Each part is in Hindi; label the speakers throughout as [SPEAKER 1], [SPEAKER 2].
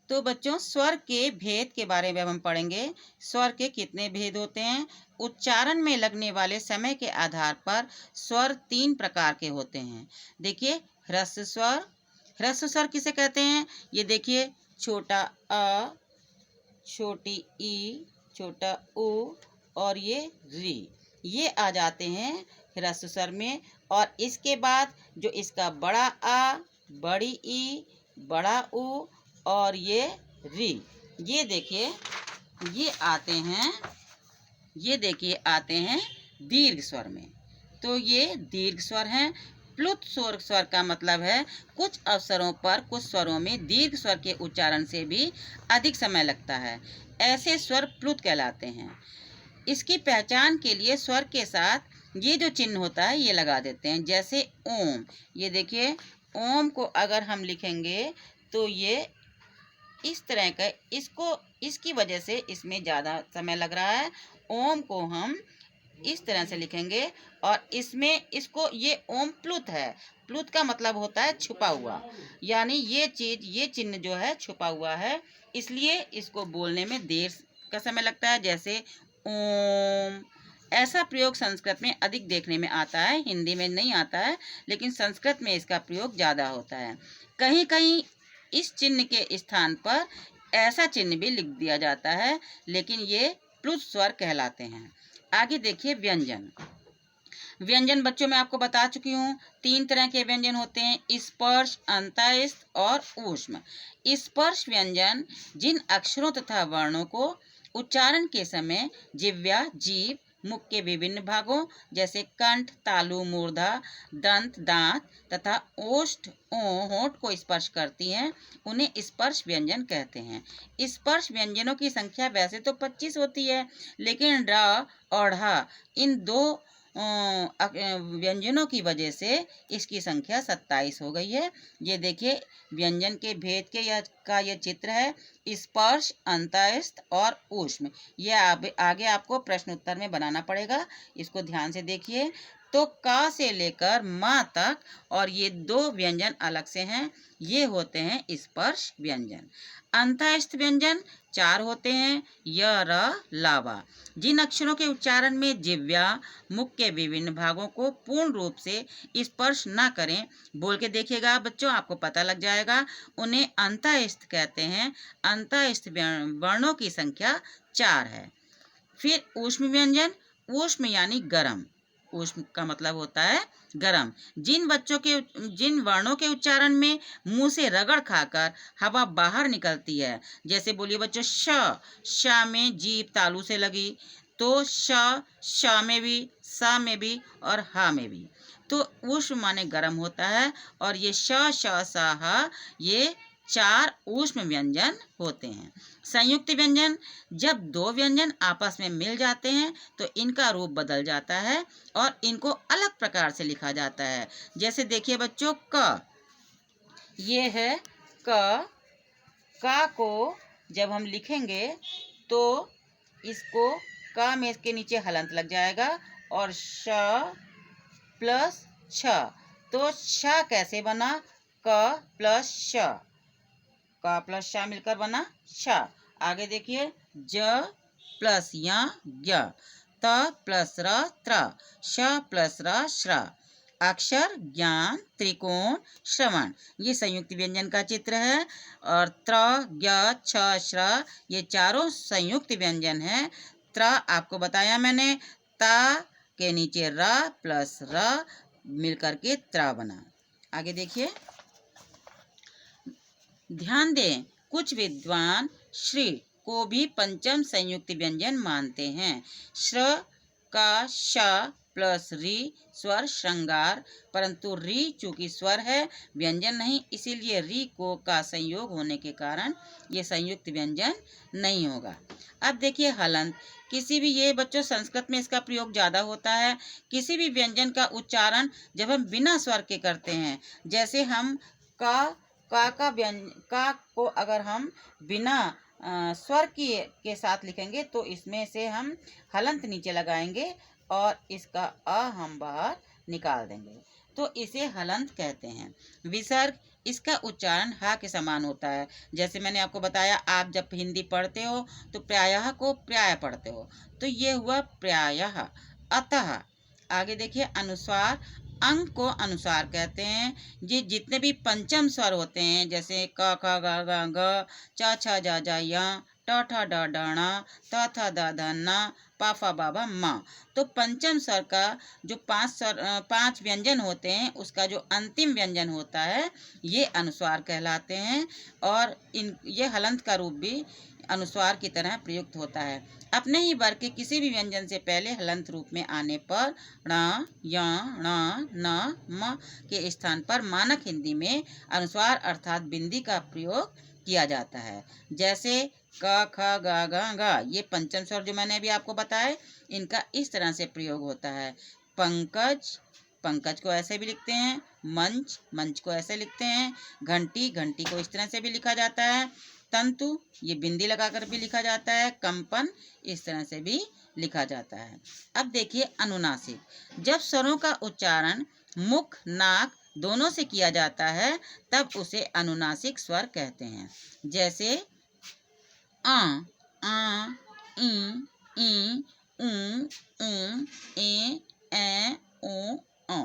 [SPEAKER 1] तो बच्चों स्वर के भेद के बारे में हम पढ़ेंगे। स्वर के कितने भेद होते हैं। उच्चारण में लगने वाले समय के आधार पर स्वर 3 प्रकार के होते हैं। देखिए, ह्रस्व स्वर। ह्रस्व स्वर किसे कहते हैं? ये देखिए, छोटा अ, छोटी ई, छोटा उ और ये री, ये आ जाते हैं ह्रस्व स्वर में। और इसके बाद जो इसका बड़ा आ, बड़ी ई, बड़ा उ और ये री, ये देखिए ये देखिए आते हैं दीर्घ स्वर में। तो ये दीर्घ स्वर हैं। प्लुत स्वर का मतलब है कुछ अवसरों पर कुछ स्वरों में दीर्घ स्वर के उच्चारण से भी अधिक समय लगता है। ऐसे स्वर प्लुत कहलाते हैं। इसकी पहचान के लिए स्वर के साथ ये जो चिन्ह होता है ये लगा देते हैं। जैसे ओम, ये देखिए, ओम को अगर हम लिखेंगे तो ये इस तरह का, इसकी वजह से इसमें ज़्यादा समय लग रहा है। ओम को हम इस तरह से लिखेंगे और इसमें इसको, ये ओम प्लुत है। प्लुत का मतलब होता है छुपा हुआ, यानी ये चीज़, ये चिन्ह जो है छुपा हुआ है, इसलिए इसको बोलने में देर का समय लगता है। जैसे ओम। ऐसा प्रयोग संस्कृत में अधिक देखने में आता है, हिंदी में नहीं आता है, लेकिन संस्कृत में इसका प्रयोग ज़्यादा होता है। कहीं कहीं इस चिन्ह के स्थान पर ऐसा चिन्ह भी लिख दिया जाता है, लेकिन ये प्लुत स्वर कहलाते हैं। आगे देखिए व्यंजन। व्यंजन बच्चों मैं आपको बता चुकी हूँ, 3 तरह के व्यंजन होते हैं, स्पर्श, अंतःस्थ और ऊष्म। स्पर्श व्यंजन जिन अक्षरों तथा वर्णों को उच्चारण के समय जिह्वा, जीभ, मुख के विभिन्न भागों जैसे कंठ, तालु, मूर्धा, दंत, दांत तथा ओष्ठ, होंठ को स्पर्श करती हैं, उन्हें स्पर्श व्यंजन कहते हैं। स्पर्श व्यंजनों की संख्या वैसे तो 25 होती है, लेकिन ड और ढ, इन 2 व्यंजनों की वजह से इसकी संख्या 27 हो गई है। ये देखिए व्यंजन के भेद के यह चित्र है, स्पर्श, अंतःस्थ और ऊष्म। यह आगे आपको प्रश्न उत्तर में बनाना पड़ेगा, इसको ध्यान से देखिए। तो क से लेकर म तक, और ये 2 व्यंजन अलग से हैं, ये होते हैं स्पर्श व्यंजन। अंतःस्थ व्यंजन 4 होते हैं, य, र, लावा। जिन अक्षरों के उच्चारण में जिह्वा, मुख के विभिन्न भागों को पूर्ण रूप से स्पर्श न करें, बोल के देखिएगा बच्चों, आपको पता लग जाएगा, उन्हें अंतःस्थ कहते हैं। अंतःस्थ वर्णों की संख्या 4 है। फिर ऊष्म व्यंजन। ऊष्म यानी गरम। ऊष्म का मतलब होता है गरम। जिन वर्णों के उच्चारण में मुंह से रगड़ खाकर हवा बाहर निकलती है, जैसे बोलिए बच्चों, श में जीभ तालू से लगी, तो श में भी, स में भी और ह में भी। तो ऊष्म माने गरम होता है, और ये श, स, ह, ये 4 ऊष्म व्यंजन होते हैं। संयुक्त व्यंजन। जब 2 व्यंजन आपस में मिल जाते हैं तो इनका रूप बदल जाता है और इनको अलग प्रकार से लिखा जाता है। जैसे देखिए बच्चों, क, ये है क। का को जब हम लिखेंगे तो इसको का में इसके नीचे हलंत लग जाएगा, और श प्लस छ, तो छ कैसे बना? क प्लस श, का प्लस श मिलकर बना छ। आगे देखिए, ज प्लस य, य, त प्लस र, त्र, श प्लस र, श्र। अक्षर, ज्ञान, त्रिकोण, श्रवण, ये संयुक्त व्यंजन का चित्र है। और त्र, य, छ, श्र, ये चारों संयुक्त व्यंजन हैं। त्र आपको बताया मैंने, ता के नीचे र प्लस र मिलकर के त्र बना। आगे देखिए, ध्यान दें, कुछ विद्वान श्री को भी पंचम संयुक्त व्यंजन मानते हैं। श्र का श प्लस री स्वर श्रृंगार, परंतु री चूंकि स्वर है, व्यंजन नहीं, इसीलिए री को का संयोग होने के कारण ये संयुक्त व्यंजन नहीं होगा। अब देखिए हलंत। किसी भी, ये बच्चों संस्कृत में इसका प्रयोग ज़्यादा होता है। किसी भी व्यंजन का उच्चारण जब हम बिना स्वर के करते हैं, जैसे हम का को अगर हम बिना स्वर के साथ लिखेंगे तो इसमें से हम हलंत नीचे लगाएंगे और इसका अ हम बाहर निकाल देंगे। तो इसे हलंत कहते हैं। विसर्ग, इसका उच्चारण हा के समान होता है। जैसे मैंने आपको बताया, आप जब हिंदी पढ़ते हो तो प्रायः को प्राय पढ़ते हो, तो ये हुआ प्रायः। अतः, आगे देखिए अनुस्वार, अंग को अनुसार कहते हैं। ये जितने भी पंचम स्वर होते हैं, जैसे क ख ग घ घ, च छ ज ज य, ट ठ ड ढ ण, त थ द ध न, प फ ब भ म, तो पंचम स्वर का जो पांच व्यंजन होते हैं, उसका जो अंतिम व्यंजन होता है, ये अनुस्वार कहलाते हैं। और ये हलंत का रूप भी अनुस्वार की तरह प्रयुक्त होता है। अपने ही वर्ग के किसी भी व्यंजन से पहले हलंत रूप में आने पर ण, य, ण, न, म के स्थान पर मानक हिंदी में अनुस्वार अर्थात बिंदी का प्रयोग किया जाता है। जैसे क ख ग घ घ, ये पंचम स्वर जो मैंने अभी आपको बताया, इनका इस तरह से प्रयोग होता है। पंकज, पंकज को ऐसे भी लिखते हैं। मंच, मंच को ऐसे लिखते हैं। घंटी, घंटी को इस तरह से भी लिखा जाता है। तंतु, ये बिंदी लगाकर भी लिखा जाता है। कंपन, इस तरह से भी लिखा जाता है। अब देखिए अनुनासिक, जब स्वरों का उच्चारण मुख नाक दोनों से किया जाता है, तब उसे अनुनासिक स्वर कहते हैं। जैसे आ, इ, उ, ए, ओ, औ।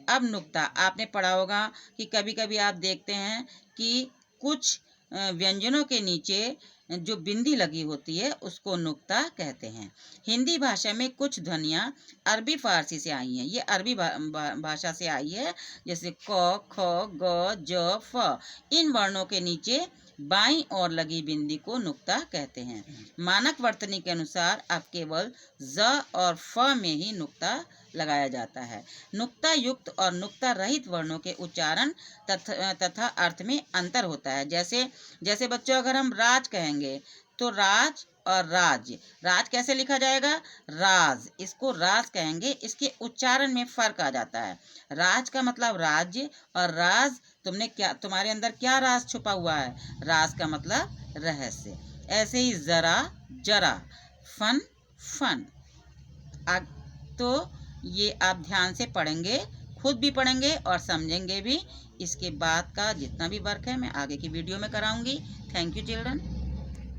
[SPEAKER 1] अब नुक्ता, आपने पढ़ा होगा कि कभी कभी आप देखते हैं कि कुछ व्यंजनों के नीचे जो बिंदी लगी होती है, उसको नुक्ता कहते हैं। हिंदी भाषा में कुछ ध्वनियाँ अरबी फारसी से आई हैं। ये अरबी भाषा से आई है। जैसे क, ख, ग, ज, फ, इन वर्णों के नीचे बाईं ओर लगी बिंदी को नुक्ता कहते हैं। मानक वर्तनी के अनुसार अब केवल ज और फ में ही नुक्ता लगाया जाता है। नुक्ता युक्त और नुक्ता रहित वर्णों के उच्चारण तथा अर्थ में अंतर होता है। जैसे बच्चों, अगर हम राज कहेंगे तो राज और राज, राज कैसे लिखा जाएगा? राज, इसको राज कहेंगे। इसके उच्चारण में फर्क आ जाता है। राज का मतलब राज्य, और राज, तुम्हारे अंदर क्या राज छुपा हुआ है? राज का मतलब रहस्य। ऐसे ही जरा, जरा, फन, फन। तो ये आप ध्यान से पढ़ेंगे, खुद भी पढ़ेंगे और समझेंगे भी। इसके बाद का जितना भी वर्क है मैं आगे की वीडियो में कराऊंगी। Thank you children.